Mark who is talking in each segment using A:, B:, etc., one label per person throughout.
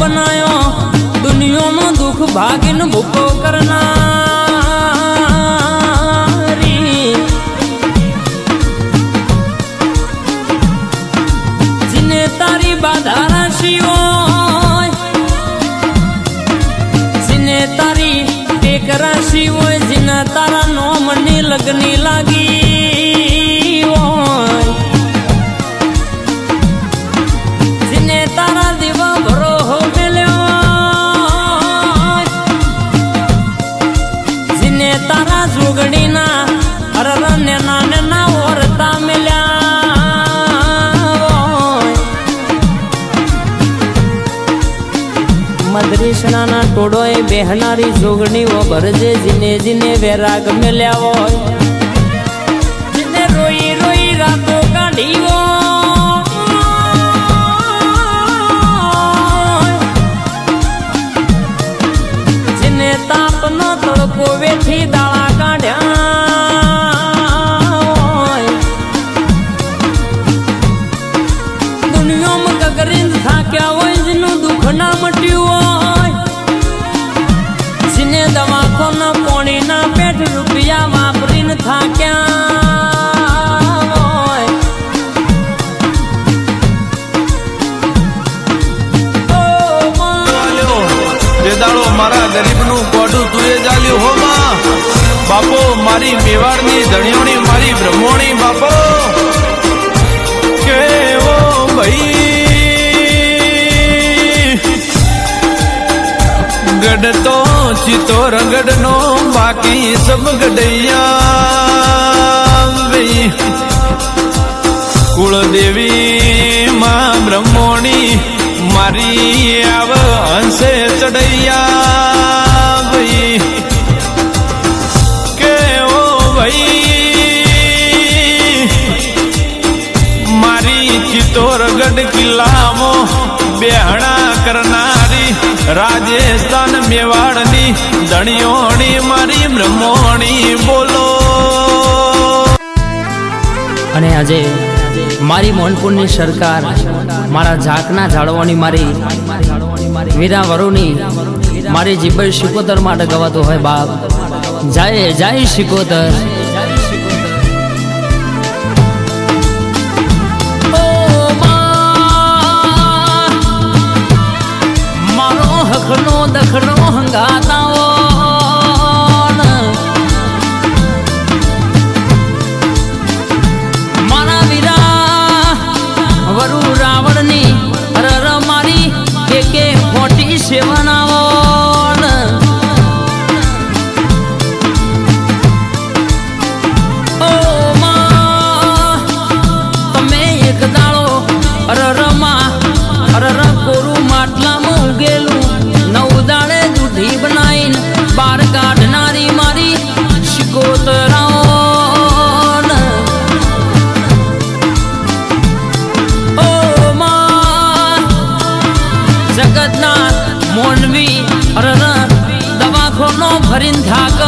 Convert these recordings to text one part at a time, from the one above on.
A: બનાયો દુનિયામાં દુઃખ ભાગીને ભૂકો કરનારી જીને તારી બાધા રાશિ હોય જીને તારી ટેક રાશિ હોય જીના તારા નોમની લગ્ની લાગી હોય જીને તારા દીવા ભરો તારા જોગડીના અરરને નાને ના ઓરતા મેલ્યા મદરીસણાના ટોડોએ બેહનારી જોગણી ઓ ભરજે જીને જીને વેરાગ મેલ્યા હોય જીને રોઈ રોઈ રાતો કાઢી જીને તાપનો તડકો વેઠી દાળા કાઢ્યા હોય દુનિયામાં કગરીન થાક્યા હોય જેનું દુઃખ ના મટ્યું હોય જેને દવાખાના પોણીના પેટ રૂપિયા વાપરીને થાક્યા હોય
B: જે દાડો મારા ગરીબનું કોડું તુએ જાલ્યું હો માં બાપો મારી મેવાડની ધણિયોની મારી બ્રહ્મોણી બાપો કેવો ભાઈ ગઢતો ચિતો રગડનો બાકી સબ ગડૈયા કુળદેવી માં બ્રહ્મોણી મારી આવ હંસે ચડૈયા ભાઈ કેવો ભાઈ મારી ચિત્તોરગઢ કિલ્લામાં બેહણા કરનારી રાજસ્થાન મેવાડની ધણિયોણી મારી બ્રહ્મોણી બોલો.
A: અને આજે મારી મોનપુરની સરકાર મારા ઝાકના ઝાડવાની મારી વીરા વરુની મારી જીભ શિકોતર માટે ગવાતો હોય બાપ જય જય શિકોતર. મારો હખનો દખનો હંગાતાઓ સેવનાવો ઓ માં તમે એક દાડો અરર કોરું માટલામાં ઉગેલું નવ દાડે દૂધી બનાવીને બાર કાઢનારી મારી શિકોતરાઓ ઓ માં જગતના મોનવી અરર દવાખાનો ભરીને થાક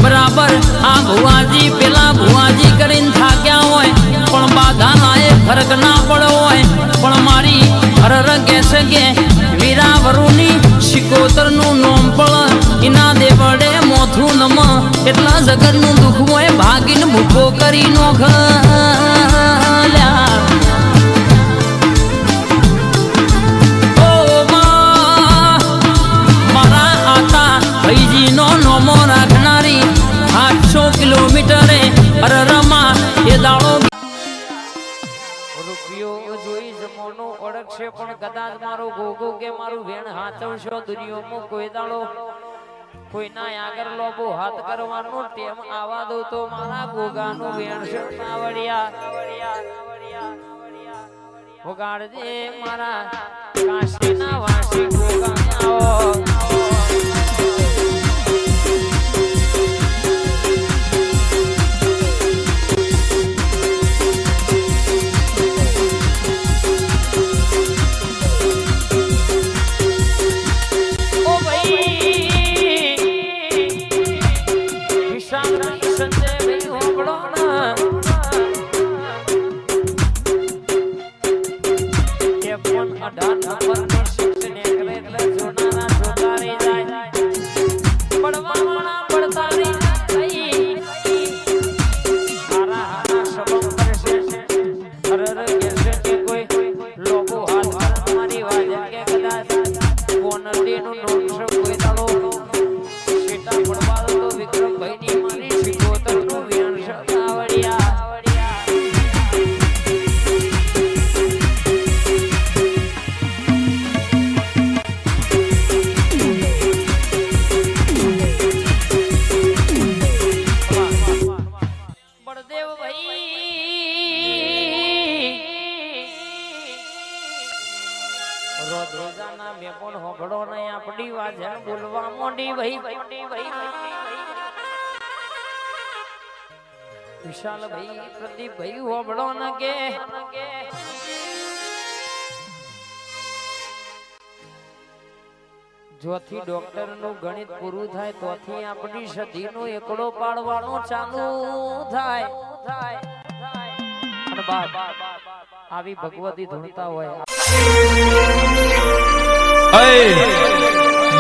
A: બરાબર આ ભુવાજી પેલા ભુવાજી કરીને થાક્યા હોય પણ બાધા ના ફરક ના પડ્યો હોય પણ મારી અરર કહેશે કે વીરા વરુની શિકોતરનું નોમ પણ એના દેવડે મોથું નમ એટલા જગતનું દુઃખ હોય ભાગીને ભૂખો કરી નોખલ્યા ભાઈજીનો નોમો રાખનારી 800 કિલોમીટરે અરરમાં એ દાડો રૂપિયો જોઈ જમોનો ઓળખશે પણ કદાચ મારો ગોગો કે મારું વેણ હાચવશો દુનિયામાં કોઈ દાડો કોઈના આગળ લોબો હાથ કરવાનો ટેમ આવા દો તો મારા ગોગાનું વેણ છે આવડિયા વગાડજે મારા કાશીના વાસી ગોગા આવો. અઢાર નંબર શિક્ષણ તમે પણ હોભળો ને આપણી વાજણ બોલવા મોડી વહી વિશાલ ભાઈ પ્રદીપ ભાઈ હોભળો ને કે જોથી ડોક્ટર નું ગણિત પૂરું થાય તોથી આપણી સદી નો એકડો પાડવાનો ચાલુ થાય અને બાપ આવી ભગવતી ધૂણતા હોય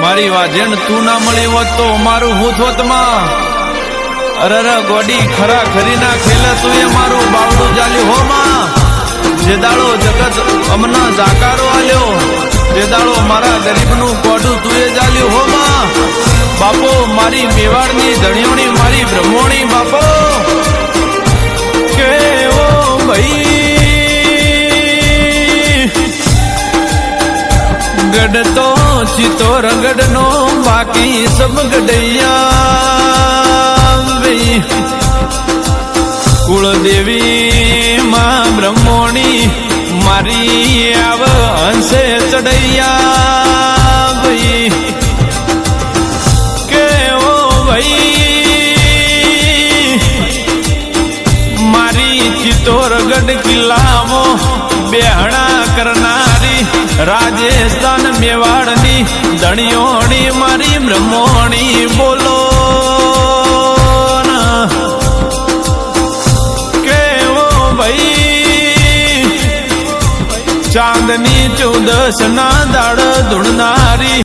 B: મારી વાજણ તું ના મળી હોત તો મારું હું થોત માં અરે ગોડી ખરા ખરી ના ખેલે તું એ મારું બાવડું ચાલ્યું હો માં જે દાડો જગત અમના જાકારો આલ્યો જે દાડો મારા ગરીબ નું કોડું તું એ ચાલ્યું હો માં બાપો મારી મેવાડની ધણિયોની મારી બ્રહ્મોણી બાપો કેવો ભાઈ ગડતો ચિતો રગડ નો બાકી સબ ગડૈયા કુળદેવી માં બ્રહ્મોણી મારી આવ હંસે ચડૈયા ભાઈ કેવો ભાઈ મારી ચિત્તોરગઢ કિલ્લામાં બેહણા કરનારી રાજસ્થાન મેવાડની ધણિયોણી મારી બ્રહ્મોણી બોલો કેવો ભાઈ ચાંદની 14 ના દાડ ધૂણનારી